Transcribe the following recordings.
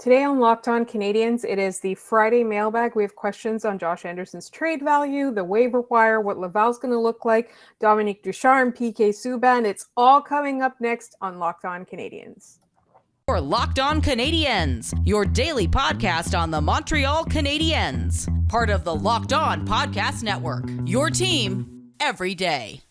Today on Locked On Canadiens, it is the Friday mailbag. We have questions on Josh Anderson's trade value, the waiver wire, what Laval's going to look like, Dominique Ducharme, PK Subban. It's all coming up next on Locked On Canadiens. For Locked On Canadiens, your daily podcast on the Montreal Canadiens. Part of the Locked On Podcast Network, your team every day.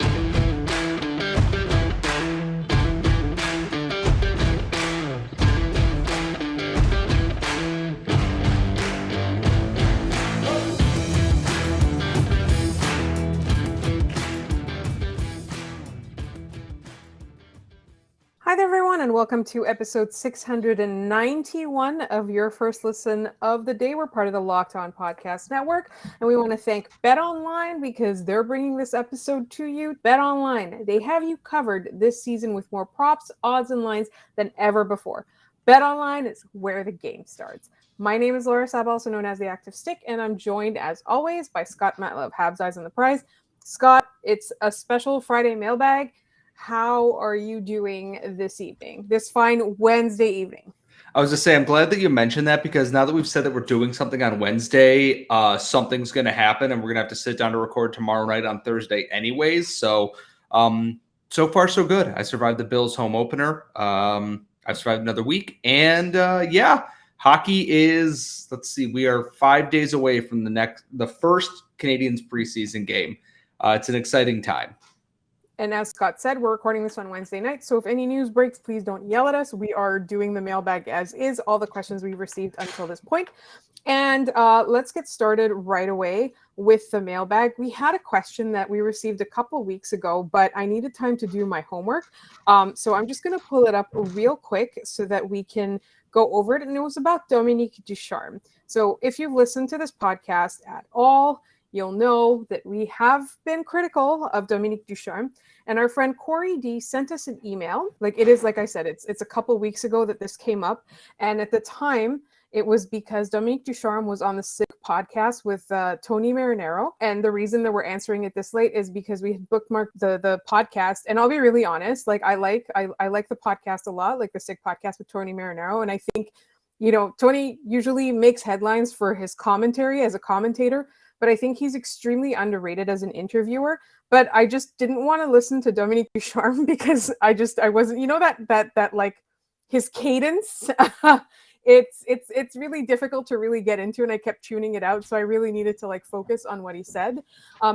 Hi there, everyone, and welcome to episode 691 of your first listen of the day. We're part of the Locked On Podcast Network, and we want to thank BetOnline because they're bringing this episode to you. BetOnline, they have you covered this season with more props, odds, and lines than ever before. BetOnline is where the game starts. My name is Laura Sab, also known as the Active Stick, and I'm joined, as always, by Scott Matla of Habs Eyes on the Prize. Scott, it's a special Friday mailbag. How are you doing this evening, this fine Wednesday evening? I was just saying, I'm glad that you mentioned that because now that we've said that we're doing something on Wednesday, something's going to happen and we're going to have to sit down to record tomorrow night on Thursday anyways. So, so far so good. I survived the Bills home opener. I've survived another week and hockey is, we are 5 days away from the first Canadiens preseason game. It's an exciting time. And as Scott said, we're recording this on Wednesday night, so if any news breaks, please don't yell at us. We are doing the mailbag as is, all the questions we've received until this point. And let's get started right away with the mailbag. We had a question that we received a couple weeks ago, but I needed time to do my homework. So I'm just going to pull it up real quick so that we can go over it. And it was about Dominique Ducharme. So if you've listened to this podcast at all, you'll know that we have been critical of Dominique Ducharme. And our friend Corey D sent us an email. Like I said, it's a couple weeks ago that this came up. And at the time, it was because Dominique Ducharme was on the Sick podcast with Tony Marinaro. And the reason that we're answering it this late is because we had bookmarked the podcast. And I'll be really honest, I like the podcast a lot, like the Sick podcast with Tony Marinaro. And I think, Tony usually makes headlines for his commentary as a commentator, but I think he's extremely underrated as an interviewer. But I just didn't want to listen to Dominique Ducharme because I wasn't, that like his cadence. It's really difficult to really get into, and I kept tuning it out. So I really needed to focus on what he said.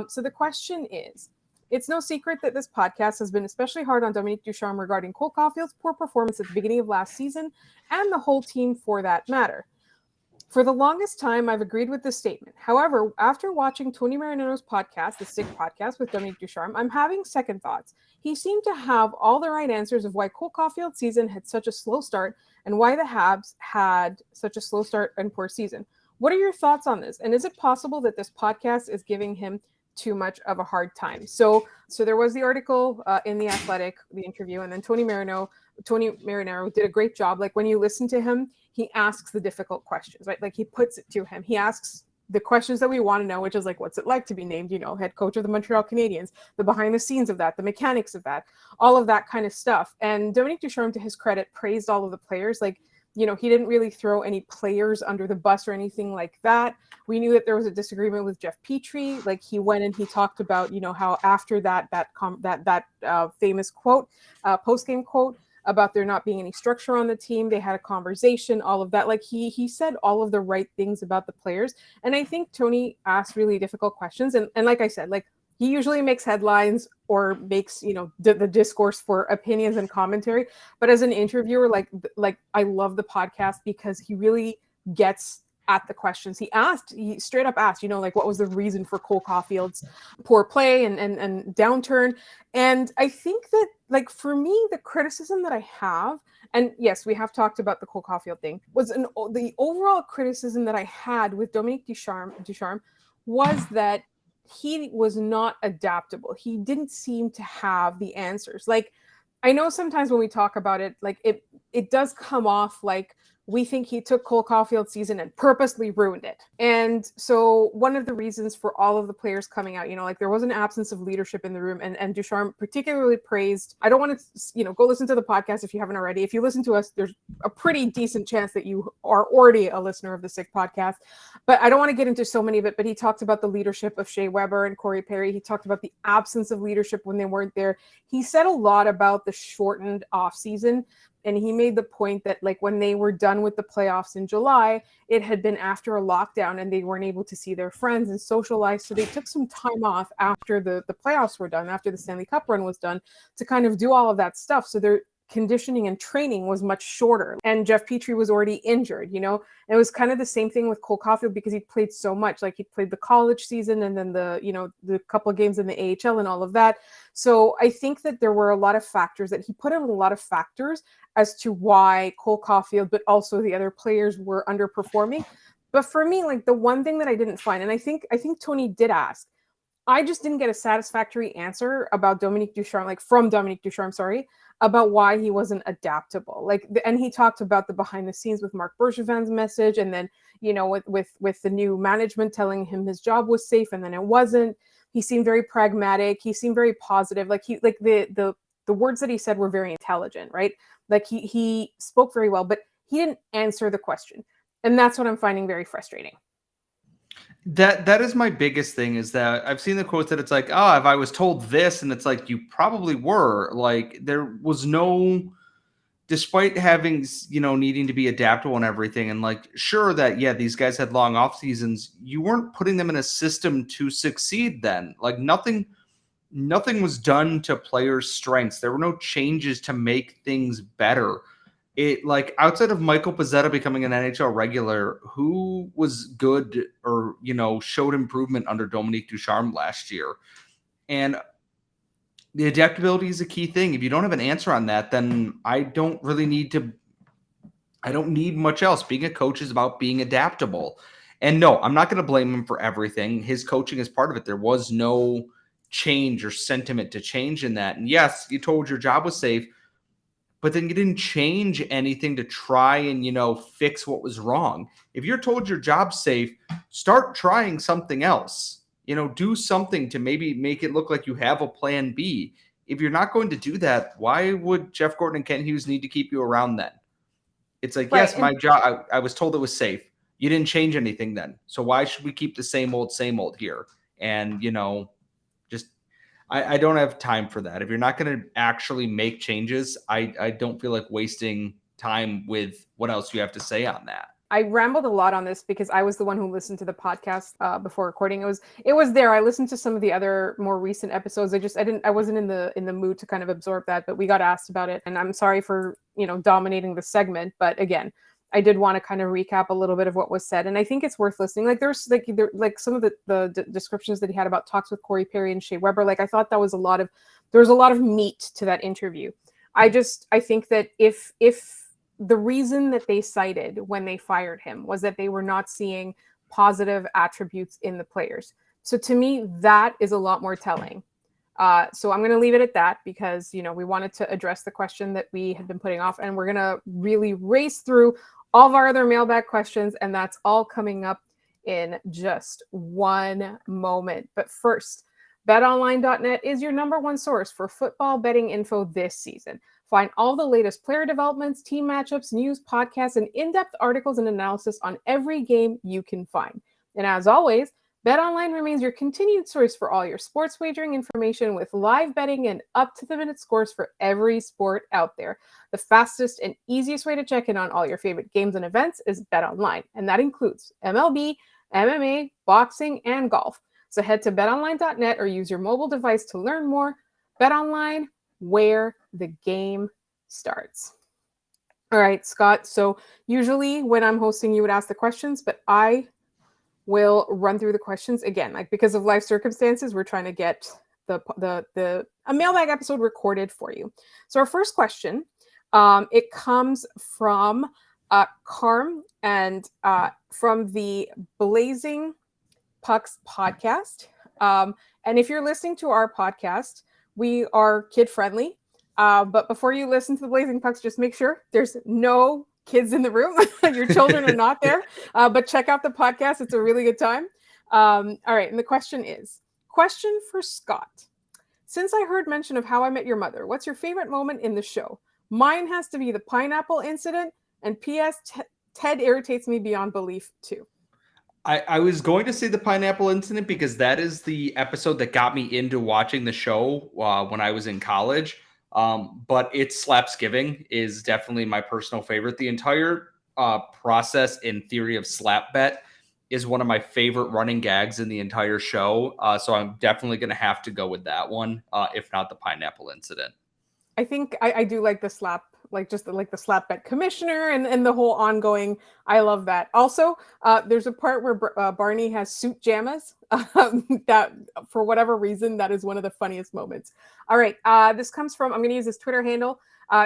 So the question is, it's no secret that this podcast has been especially hard on Dominique Ducharme regarding Cole Caufield's poor performance at the beginning of last season and the whole team for that matter. For the longest time, I've agreed with this statement. However, after watching Tony Marinaro's podcast, the Sick podcast with Dominique Ducharme, I'm having second thoughts. He seemed to have all the right answers of why Cole Caufield's season had such a slow start and why the Habs had such a slow start and poor season. What are your thoughts on this? And is it possible that this podcast is giving him too much of a hard time? So there was the article in The Athletic, the interview, and then Tony Marinaro did a great job. When you listen to him, he asks the difficult questions, right? He puts it to him. He asks the questions that we want to know, which is what's it like to be named, head coach of the Montreal Canadiens, the behind the scenes of that, the mechanics of that, all of that kind of stuff. And Dominique Ducharme, to his credit, praised all of the players. He didn't really throw any players under the bus or anything like that. We knew that there was a disagreement with Jeff Petrie. He went and he talked about, how after that famous quote, post-game quote, about there not being any structure on the team. They had a conversation, all of that. He said all of the right things about the players. And I think Tony asked really difficult questions. And like I said, he usually makes headlines or makes, the discourse for opinions and commentary. But as an interviewer, I love the podcast because he really gets at the questions. He straight up asked, what was the reason for Cole Caufield's poor play and downturn. And I think that, for me, the criticism that I have, and yes, we have talked about the Cole Caufield thing, was the overall criticism that I had with Dominique Ducharme was that he was not adaptable. He didn't seem to have the answers. I know sometimes when we talk about it, it does come off like we think he took Cole Caufield's season and purposely ruined it. And so one of the reasons for all of the players coming out, like there was an absence of leadership in the room, and Ducharme particularly praised, I don't want to, go listen to the podcast if you haven't already. If you listen to us, there's a pretty decent chance that you are already a listener of the Sick podcast, but I don't want to get into so many of it, but he talked about the leadership of Shea Weber and Corey Perry. He talked about the absence of leadership when they weren't there. He said a lot about the shortened off season. And he made the point that like when they were done with the playoffs in July, it had been after a lockdown and they weren't able to see their friends and socialize. So they took some time off after the playoffs were done, after the Stanley Cup run was done, to kind of do all of that stuff. So their conditioning and training was much shorter. And Jeff Petrie was already injured, and it was kind of the same thing with Cole Caufield because he played so much. Like he played the college season and then the couple of games in the AHL and all of that. So I think that there were a lot of factors that he put in a lot of factors as to why Cole Caufield, but also the other players were underperforming. But for me, like the one thing that I didn't find, and I think Tony did ask, I just didn't get a satisfactory answer about Dominique Ducharme, from Dominique Ducharme, about why he wasn't adaptable. And he talked about the behind the scenes with Marc Bergevin's message, and then, with the new management telling him his job was safe, and then it wasn't. He seemed very pragmatic. He seemed very positive. The words that he said were very intelligent, right? Like he spoke very well, but he didn't answer the question. And that's what I'm finding very frustrating. That is my biggest thing, is that I've seen the quotes that it's like, if I was told this, and it's like, you probably were. Like there was no, despite having, needing to be adaptable and everything. And like, sure that, yeah, these guys had long off seasons. You weren't putting them in a system to succeed then. Like nothing was done to players' strengths. There were no changes to make things better. It like outside of Michael Pezzetta becoming an NHL regular, who was good or, showed improvement under Dominique Ducharme last year? And the adaptability is a key thing. If you don't have an answer on that, then I don't need much else. Being a coach is about being adaptable. And no, I'm not going to blame him for everything. His coaching is part of it. There was no change or sentiment to change in that. And yes, you told your job was safe, but then you didn't change anything to try and, fix what was wrong. If you're told your job's safe, start trying something else. Do something to maybe make it look like you have a plan B. If you're not going to do that, why would Jeff Gordon and Ken Hughes need to keep you around then? It's like, right. Yes, my job, I was told it was safe. You didn't change anything then. So why should we keep the same old here? And, I don't have time for that. If you're not going to actually make changes, I don't feel like wasting time with what else you have to say on that. I rambled a lot on this because I was the one who listened to the podcast before recording. It was there. I listened to some of the other more recent episodes. I wasn't in the mood to kind of absorb that, but we got asked about it, and I'm sorry for, dominating the segment. But again, I did want to kind of recap a little bit of what was said, and I think it's worth listening. Like there's some of the descriptions that he had about talks with Corey Perry and Shea Weber. Like I thought there was a lot of meat to that interview. I think that if the reason that they cited when they fired him was that they were not seeing positive attributes in the players. So to me, that is a lot more telling. So I'm going to leave it at that because, we wanted to address the question that we had been putting off, and we're going to really race through all of our other mailbag questions, and that's all coming up in just one moment. But first, betonline.net is your number one source for football betting info this season. Find all the latest player developments, team matchups, news, podcasts, and in-depth articles and analysis on every game you can find. And as always, BetOnline remains your continued source for all your sports wagering information with live betting and up-to-the-minute scores for every sport out there. The fastest and easiest way to check in on all your favorite games and events is BetOnline, and that includes MLB, MMA, boxing, and golf. So head to betonline.net or use your mobile device to learn more. BetOnline, where the game starts. All right, Scott. So usually when I'm hosting, you would ask the questions, but I will run through the questions again. Like because of life circumstances, we're trying to get a mailbag episode recorded for you. So our first question, it comes from Carm and from the Blazing Pucks podcast. And if you're listening to our podcast, we are kid friendly. But before you listen to the Blazing Pucks, just make sure there's no kids in the room. Your children are not there, but check out the podcast. It's a really good time. All right. And the question for Scott. Since I heard mention of How I Met Your Mother, what's your favorite moment in the show? Mine has to be the pineapple incident. And P.S. Ted irritates me beyond belief too. I was going to say the pineapple incident because that is the episode that got me into watching the show when I was in college. But it's Slapsgiving is definitely my personal favorite. The entire process in theory of slap bet is one of my favorite running gags in the entire show. So I'm definitely going to have to go with that one, if not the pineapple incident. I think I do like the slap, like just the slap bet commissioner and the whole ongoing. I love that. Also, there's a part where Barney has suit jammas. That for whatever reason, that is one of the funniest moments. All right. This comes from, I'm going to use this Twitter handle,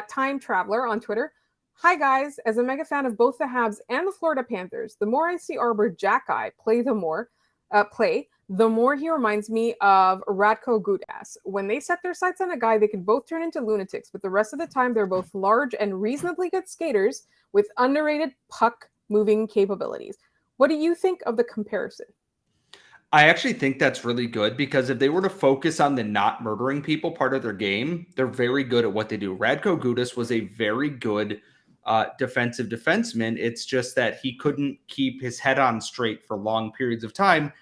Time Traveler on Twitter. Hi guys, as a mega fan of both the Habs and the Florida Panthers, the more I see Arber Xhekaj play, the more he reminds me of Radko Gudas. When they set their sights on a guy, they can both turn into lunatics, but the rest of the time, they're both large and reasonably good skaters with underrated puck-moving capabilities. What do you think of the comparison? I actually think that's really good because if they were to focus on the not murdering people part of their game, they're very good at what they do. Radko Gudas was a very good defensive defenseman. It's just that he couldn't keep his head on straight for long periods of time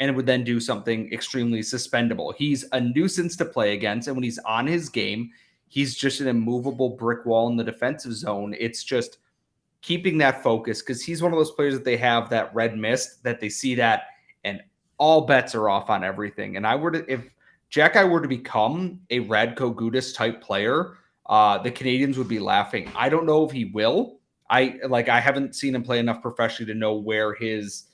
and would then do something extremely suspendable. He's a nuisance to play against, and when he's on his game, he's just an immovable brick wall in the defensive zone. It's just keeping that focus because he's one of those players that they have that red mist that they see that and all bets are off on everything. And if Xhekaj were to become a Radko Gudas type player, the Canadiens would be laughing. I don't know if he will. I haven't seen him play enough professionally to know where his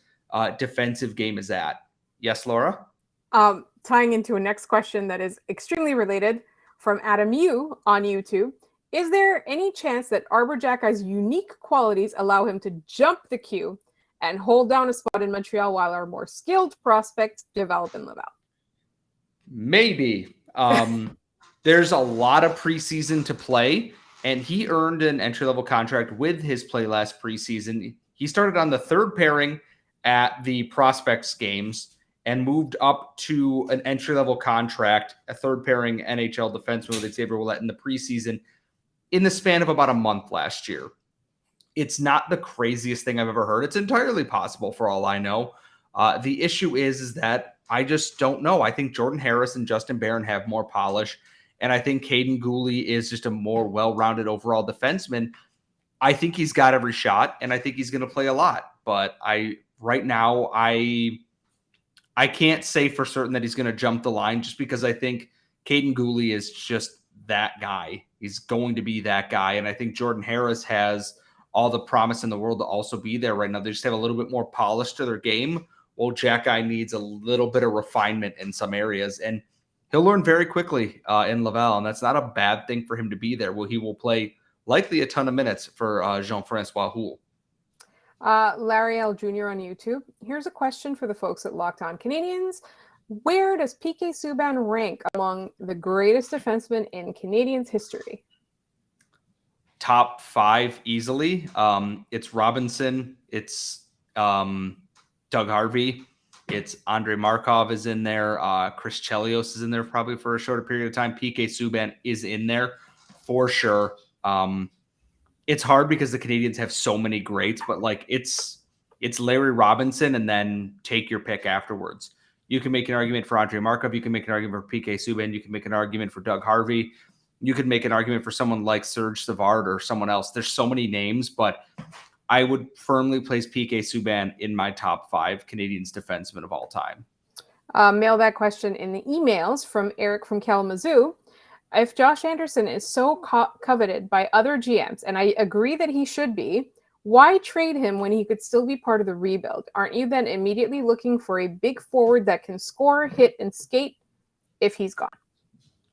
defensive game is at. Yes, Laura? Tying into a next question that is extremely related from Adam Yu on YouTube. Is there any chance that Arber Xhekaj's unique qualities allow him to jump the queue and hold down a spot in Montreal while our more skilled prospects develop in Laval? Maybe. There's a lot of preseason to play, and he earned an entry-level contract with his play last preseason. He started on the third pairing at the prospects games and moved up to an entry-level contract, a third-pairing NHL defenseman with Xavier Ouellet in the preseason in the span of about a month last year. It's not the craziest thing I've ever heard. It's entirely possible for all I know. The issue is that I just don't know. I think Jordan Harris and Justin Barron have more polish, and I think Caden Gooley is just a more well-rounded overall defenseman. I think he's got every shot, and I think he's going to play a lot. But right now, I can't say for certain that he's going to jump the line just because I think Caden Gooley is just that guy. He's going to be that guy. And I think Jordan Harris has all the promise in the world to also be there right now. They just have a little bit more polish to their game. Well, Xhekaj needs a little bit of refinement in some areas. And he'll learn very quickly in Laval. And that's not a bad thing for him to be there. Well, he will play likely a ton of minutes for Jean-Francois Houle. Larry L. Jr. on YouTube. Here's a question for the folks at Locked On Canadiens. Where does PK Subban rank among the greatest defensemen in Canadiens history? Top 5 easily. It's Robinson. It's Doug Harvey. It's Andrei Markov is in there. Chris Chelios is in there probably for a shorter period of time. PK Subban is in there for sure. It's hard because the Canadiens have so many greats, but it's Larry Robinson and then take your pick afterwards. You can make an argument for Andrei Markov. You can make an argument for PK Subban. You can make an argument for Doug Harvey. You could make an argument for someone like Serge Savard or someone else. There's so many names, but I would firmly place PK Subban in my top 5 Canadiens defensemen of all time. Mail that question in the emails from Eric from Kalamazoo. If Josh Anderson is so coveted by other GMs, and I agree that he should be, why trade him when he could still be part of the rebuild? Aren't you then immediately looking for a big forward that can score, hit, and skate if he's gone?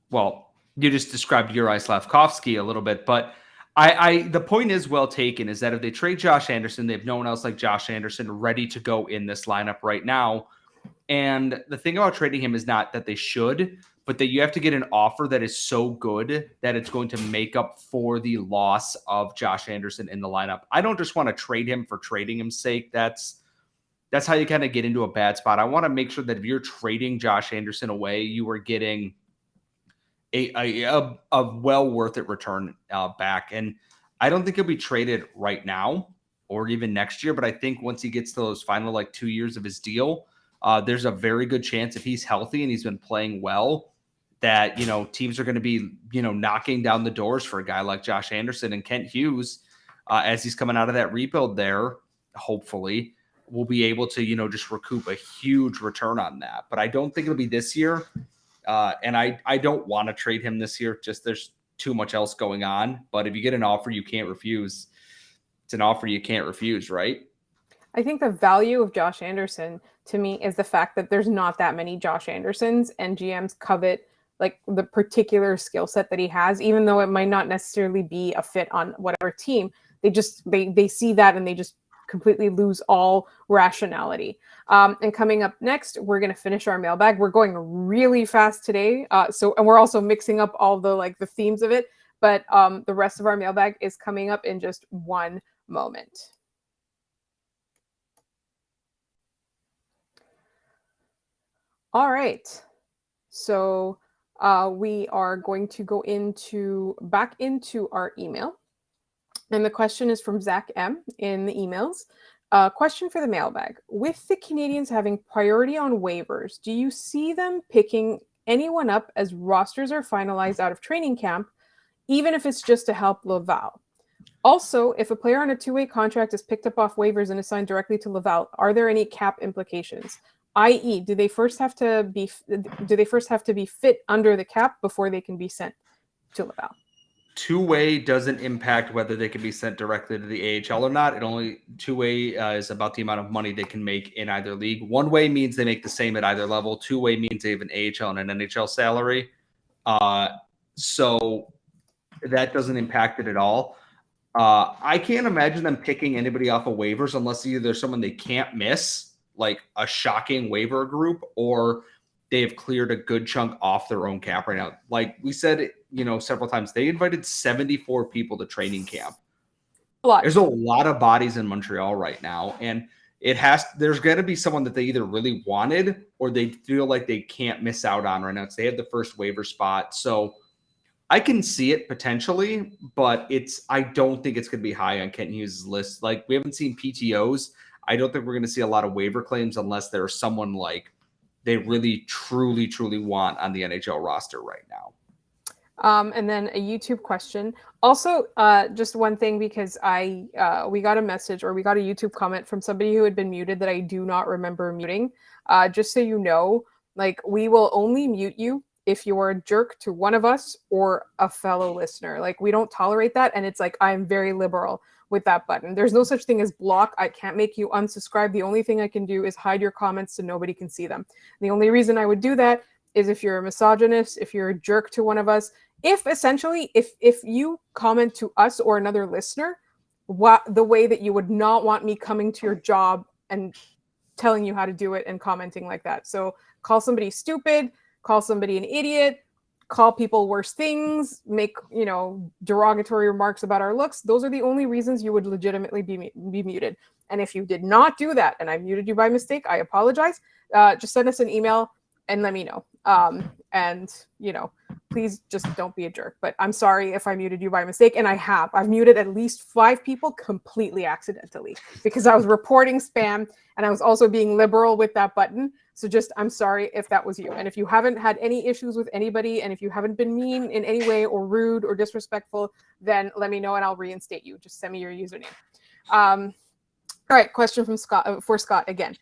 Well, you just described Juraj Slafkovsky a little bit, but the point is well taken, is that if they trade Josh Anderson, they have no one else like Josh Anderson ready to go in this lineup right now. And the thing about trading him is not that they should, but that you have to get an offer that is so good that it's going to make up for the loss of Josh Anderson in the lineup. I don't just want to trade him for trading him's sake. That's how you kind of get into a bad spot. I want to make sure that if you're trading Josh Anderson away, you are getting a well worth it return back. And I don't think he'll be traded right now or even next year, but I think once he gets to those final 2 years of his deal, there's a very good chance if he's healthy and he's been playing well, that, teams are going to be, knocking down the doors for a guy like Josh Anderson. And Kent Hughes, as he's coming out of that rebuild there, hopefully will be able to, just recoup a huge return on that. But I don't think it'll be this year. And I don't want to trade him this year. Just there's too much else going on. But if you get an offer you can't refuse, it's an offer you can't refuse, right? I think the value of Josh Anderson to me is the fact that there's not that many Josh Andersons, and GMs covet the particular skill set that he has, even though it might not necessarily be a fit on whatever team. They see that and they just completely lose all rationality. And coming up next, we're going to finish our mailbag. We're going really fast today. And we're also mixing up all the themes of it, but the rest of our mailbag is coming up in just one moment. All right. So we are going to go back into our email. And the question is from Zach M in the emails. Question for the mailbag. With the Canadiens having priority on waivers, do you see them picking anyone up as rosters are finalized out of training camp, even if it's just to help Laval? Also, if a player on a two-way contract is picked up off waivers and assigned directly to Laval, are there any cap implications? I.e., do they first have to be fit under the cap before they can be sent to Laval? Two-way doesn't impact whether they can be sent directly to the AHL or not. Two-way is about the amount of money they can make in either league. One-way means they make the same at either level. Two-way means they have an AHL and an NHL salary. So that doesn't impact it at all. I can't imagine them picking anybody off of waivers unless either there's someone they can't miss, like a shocking waiver group, or they have cleared a good chunk off their own cap right now. Like we said, several times, they invited 74 people to training camp. There's a lot of bodies in Montreal right now, and there's going to be someone that they either really wanted or they feel like they can't miss out on right now because they had the first waiver spot. So I can see it potentially, but I don't think it's going to be high on Kent Hughes' list. We haven't seen PTOs. I don't think we're going to see a lot of waiver claims unless there's someone they really, truly, truly want on the NHL roster right now. And then a YouTube question. Also, just one thing, because we got a message or we got a YouTube comment from somebody who had been muted that I do not remember muting. Just so you know, we will only mute you if you are a jerk to one of us or a fellow listener. We don't tolerate that. And it's I'm very liberal with that button. There's no such thing as block. I can't make you unsubscribe. The only thing I can do is hide your comments so nobody can see them. The only reason I would do that is if you're a misogynist, if you're a jerk to one of us, if you comment to us or another listener, the way that you would not want me coming to your job and telling you how to do it and commenting like that. So call somebody stupid, call somebody an idiot, call people worse things, make, derogatory remarks about our looks. Those are the only reasons you would legitimately be muted. And if you did not do that and I muted you by mistake, I apologize. Just send us an email and let me know. Please just don't be a jerk. But I'm sorry if I muted you by mistake. And I've muted at least 5 people completely accidentally because I was reporting spam and I was also being liberal with that button. So I'm sorry if that was you. And if you haven't had any issues with anybody, and if you haven't been mean in any way or rude or disrespectful, then let me know and I'll reinstate you. Just send me your username. All right. Question from Scott again,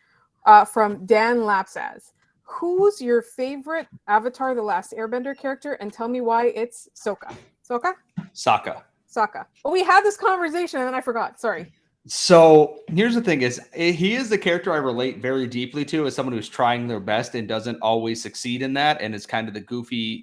from Dan Lapsaz. Who's your favorite Avatar: The Last Airbender character, and tell me why it's Sokka? Sokka. Well, we had this conversation and then I forgot. Sorry. So here's the thing: he is the character I relate very deeply to as someone who's trying their best and doesn't always succeed in that, and is kind of the goofy,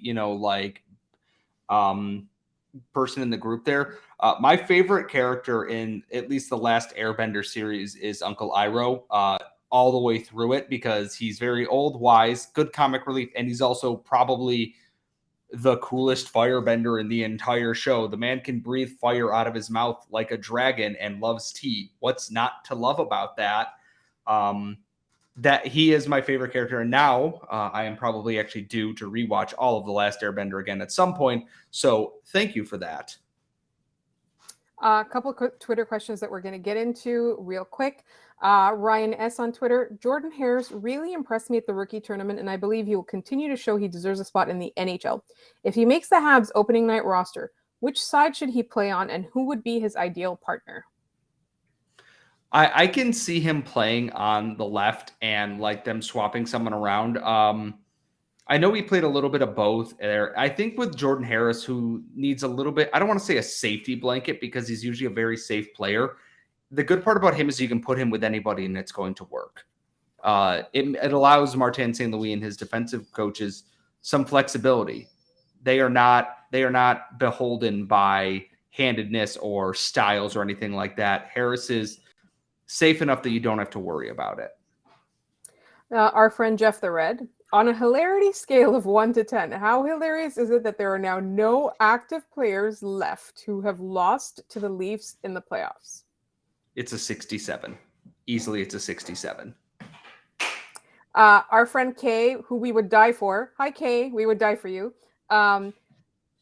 person in the group there. My favorite character in at least the last Airbender series is Uncle Iroh. all the way through it because he's very old, wise, good comic relief, and he's also probably the coolest firebender in the entire show. The man can breathe fire out of his mouth like a dragon and loves tea. What's not to love about that? That he is my favorite character. And now I am probably actually due to rewatch all of The Last Airbender again at some point. So thank you for that. A couple of Twitter questions that we're going to get into real quick. Ryan S. on Twitter, Jordan Harris really impressed me at the rookie tournament, and I believe he will continue to show he deserves a spot in the NHL. If he makes the Habs opening night roster, which side should he play on, and who would be his ideal partner? I can see him playing on the left and like them swapping someone around. I know he played a little bit of both there. I think with Jordan Harris, who needs a little bit, I don't want to say a safety blanket because he's usually a very safe player. The good part about him is you can put him with anybody and it's going to work. It allows Martin St. Louis and his defensive coaches some flexibility. They are not beholden by handedness or styles or anything like that. Harris is safe enough that you don't have to worry about it. Our friend Jeff the Red, on a hilarity scale of 1 to 10, how hilarious is it that there are now no active players left who have lost to the Leafs in the playoffs? It's a 67. Easily, it's a 67. Our friend Kay, who we would die for. Hi, Kay. We would die for you. Hi,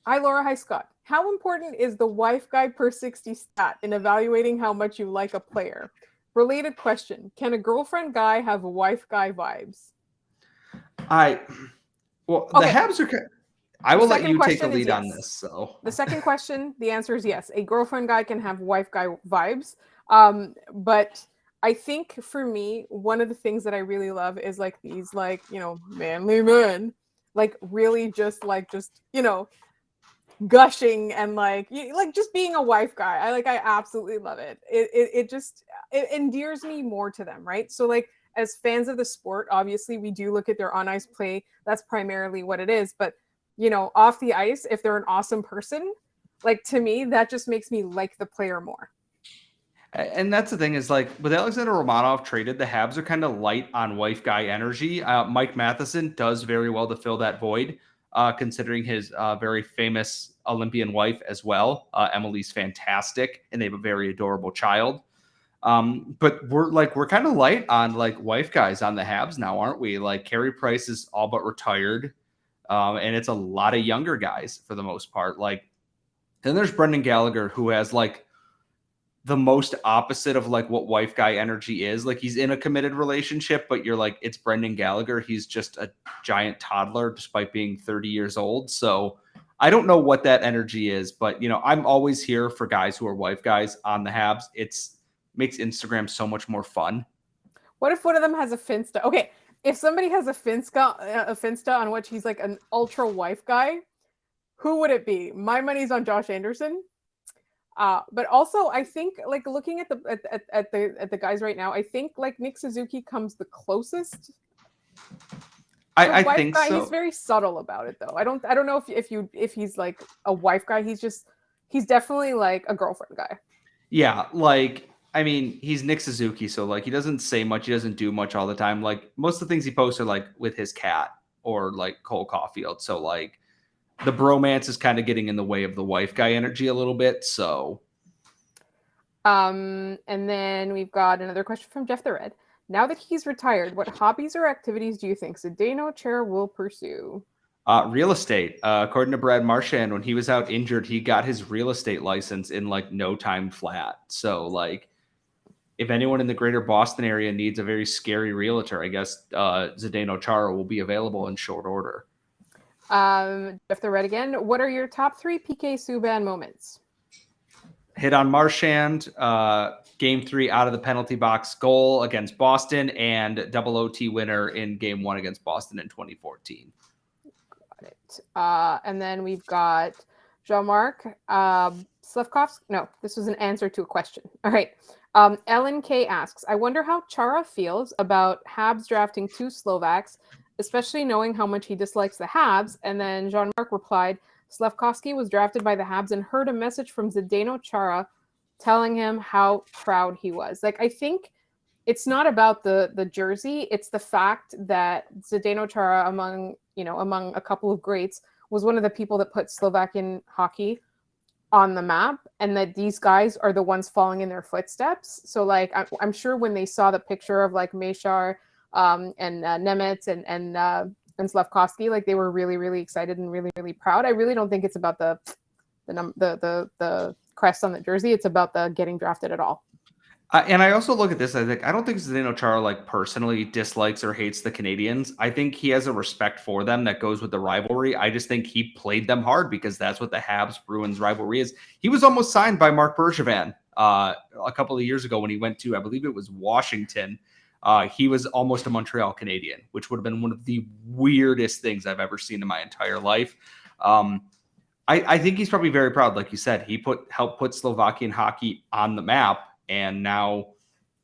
Laura. Hi, Scott. How important is the wife guy per 60 stat in evaluating how much you like a player? Related question. Can a girlfriend guy have wife guy vibes? The Habs are... I will let you take the lead on this. So the second question, the answer is yes. A girlfriend guy can have wife guy vibes. But I think for me, one of the things that I really love is like these, like, you know, manly men, like really just gushing and like just being a wife guy. I absolutely love it. It endears me more to them, right? So like as fans of the sport, obviously we do look at their on ice play. That's primarily what it is. But you know, off the ice, if they're an awesome person, like to me, that just makes me like the player more. And that's the thing is like with Alexander Romanov traded, the Habs are kind of light on wife guy energy. Mike Matheson does very well to fill that void, considering his very famous Olympian wife as well. Emily's fantastic, and they have a very adorable child. But we're kind of light on like wife guys on the Habs now, aren't we? Like Carey Price is all but retired, and it's a lot of younger guys for the most part. Like then there's Brendan Gallagher, who has like the most opposite of like what wife guy energy is. Like he's in a committed relationship, but you're like, it's Brendan Gallagher. He's just a giant toddler despite being 30 years old. So I don't know what that energy is, but you know, I'm always here for guys who are wife guys on the Habs. Makes Instagram so much more fun. What if one of them has a Finsta? Okay. If somebody has a Finsta on which he's like an ultra wife guy, who would it be? My money's on Josh Anderson. But also, I think like looking at the guys right now, I think like Nick Suzuki comes the closest. I think guy, so. He's very subtle about it, though. I don't know if he's like a wife guy. He's definitely like a girlfriend guy. Yeah, like I mean, he's Nick Suzuki, so like he doesn't say much, he doesn't do much all the time. Like most of the things he posts are like with his cat or like Cole Caufield. So like the bromance is kind of getting in the way of the wife guy energy a little bit. So, and then we've got another question from Jeff the Red. Now that he's retired, what hobbies or activities do you think Zdeno Chara will pursue? Real estate. According to Brad Marchand, when he was out injured, he got his real estate license in like no time flat. So like, if anyone in the greater Boston area needs a very scary realtor, I guess Zdeno Chara will be available in short order. Jeff the Red again. What are your top 3 PK Subban moments? Hit on Marchand, game 3 out of the penalty box goal against Boston, and double OT winner in game 1 against Boston in 2014. Got it. And then we've got Jean-Marc Slevkovsky. No, this was an answer to a question. All right. Ellen K asks, I wonder how Chara feels about Habs drafting 2 Slovaks, especially knowing how much he dislikes the Habs. And then Jean-Marc replied, Slevkovsky was drafted by the Habs and heard a message from Zdeno Chara telling him how proud he was. Like, I think it's not about the jersey. It's the fact that Zdeno Chara, among a couple of greats, was one of the people that put Slovakian hockey on the map, and that these guys are the ones following in their footsteps. So like I'm sure when they saw the picture of like Meshar and Nemetz and Slavkovsky, like they were really, really excited and really, really proud. I really don't think it's about the crest on the jersey. It's about the getting drafted at all. And I also look at this. I don't think Zdeno Chara like personally dislikes or hates the Canadiens. I think he has a respect for them that goes with the rivalry. I just think he played them hard because that's what the Habs Bruins rivalry is. He was almost signed by Marc Bergevin a couple of years ago when he went to, I believe it was Washington. He was almost a Montreal Canadian, which would have been one of the weirdest things I've ever seen in my entire life. I think he's probably very proud. Like you said, he helped put Slovakian hockey on the map. And now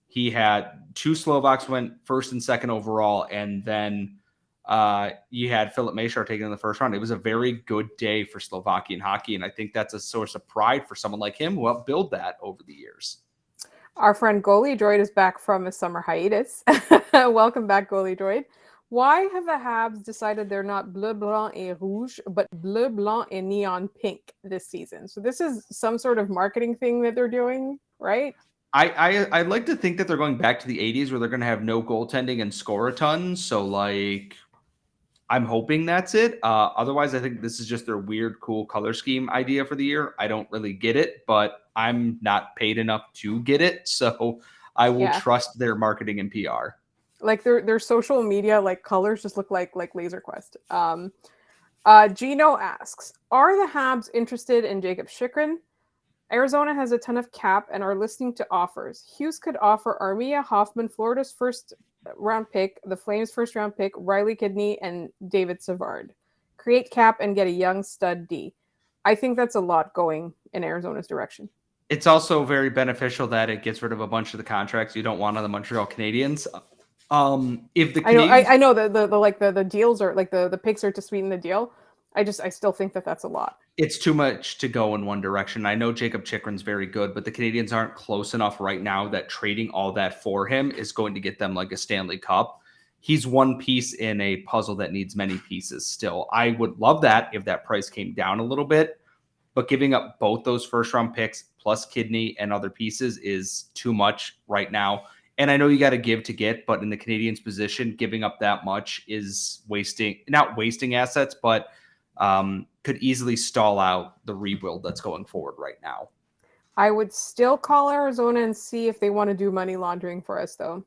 he had 2 Slovaks went first and second overall. And then you had Filip Mešár taken in the first round. It was a very good day for Slovakian hockey. And I think that's a source of pride for someone like him who helped build that over the years. Our friend Goalie Droid is back from a summer hiatus. Welcome back, Goalie Droid. Why have the Habs decided they're not bleu, blanc, et rouge, but bleu, blanc, et neon pink this season? So this is some sort of marketing thing that they're doing, right? I'd like to think that they're going back to the 80s where they're going to have no goaltending and score a ton. So, like, I'm hoping that's it. Otherwise, I think this is just their weird, cool color scheme idea for the year. I don't really get it, but I'm not paid enough to get it. So I will trust their marketing and PR. Like their social media, like colors just look like Laser Quest. Gino asks, are the Habs interested in Jacob Chychrun? Arizona has a ton of cap and are listening to offers. Hughes could offer Armia, Hoffman, Florida's first round pick, the Flames' first round pick, Riley Kidney, and David Savard. Create cap and get a young stud D. I think that's a lot going in Arizona's direction. It's also very beneficial that it gets rid of a bunch of the contracts you don't want on the Montreal Canadiens. If the Canadiens... I know the deals are like the picks are to sweeten the deal. I still think that's a lot. It's too much to go in one direction. I know Jacob Chychrun's very good, but the Canadiens aren't close enough right now that trading all that for him is going to get them like a Stanley Cup. He's one piece in a puzzle that needs many pieces still. I would love that if that price came down a little bit, but giving up both those first round picks plus Kidney and other pieces is too much right now. And I know you got to give to get, but in the Canadiens' position, giving up that much is not wasting assets, but could easily stall out the rebuild that's going forward right now. I would still call Arizona and see if they want to do money laundering for us, though,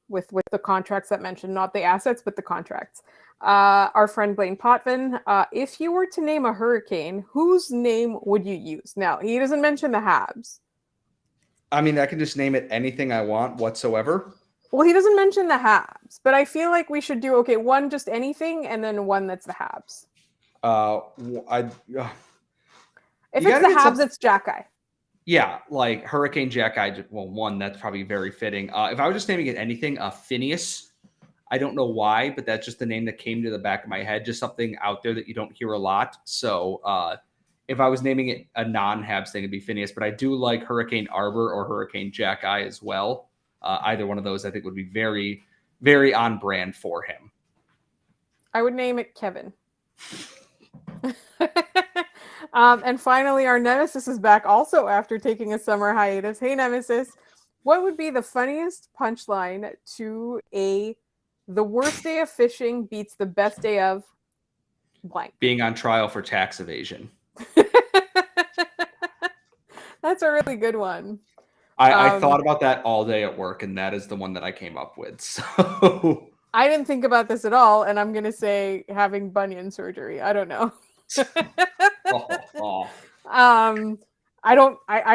with the contracts that mentioned, not the assets, but the contracts. Our friend Blaine Potvin, if you were to name a hurricane, whose name would you use? Now, he doesn't mention the Habs. I mean, I can just name it anything I want whatsoever. Well, he doesn't mention the Habs, but I feel like we should do, one just anything, and then one that's the Habs. If it's the Habs, it's Xhekaj. Yeah, like Hurricane Xhekaj. Well, one, that's probably very fitting. If I was just naming it anything, Phineas. I don't know why, but that's just the name that came to the back of my head. Just something out there that you don't hear a lot. So if I was naming it a non-Habs thing, it'd be Phineas. But I do like Hurricane Arber or Hurricane Xhekaj as well. Either one of those, I think, would be very, very on brand for him. I would name it Kevin. And finally, our Nemesis is back also after taking a summer hiatus. Hey, Nemesis, what would be the funniest punchline to the worst day of fishing beats the best day of blank? Being on trial for tax evasion. That's a really good one. I thought about that all day at work, and that is the one that I came up with. So I didn't think about this at all, and I'm gonna say having bunion surgery. I don't know. I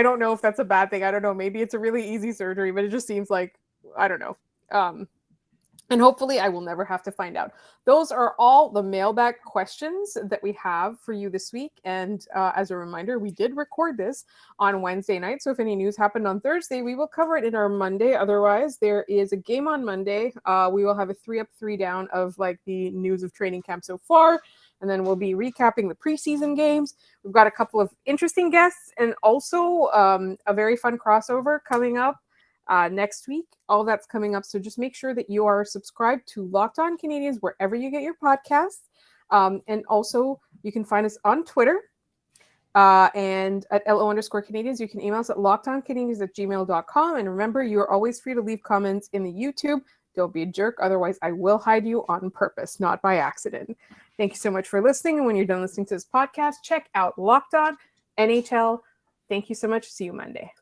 don't know if that's a bad thing. I don't know. Maybe it's a really easy surgery, but it just seems like I don't know. And hopefully I will never have to find out. Those are all the mailbag questions that we have for you this week. And as a reminder, we did record this on Wednesday night. So if any news happened on Thursday, we will cover it in our Monday. Otherwise, there is a game on Monday. We will have a 3-up, 3-down of like the news of training camp so far. And then we'll be recapping the preseason games. We've got a couple of interesting guests and also a very fun crossover coming up next week. All that's coming up. So just make sure that you are subscribed to Locked On Canadiens wherever you get your podcasts. And also, you can find us on Twitter and at LO_Canadiens. You can email us at lockedoncanadiens@gmail.com. And remember, you are always free to leave comments in the YouTube. Don't be a jerk. Otherwise, I will hide you on purpose, not by accident. Thank you so much for listening. And when you're done listening to this podcast, check out Locked On NHL. Thank you so much. See you Monday.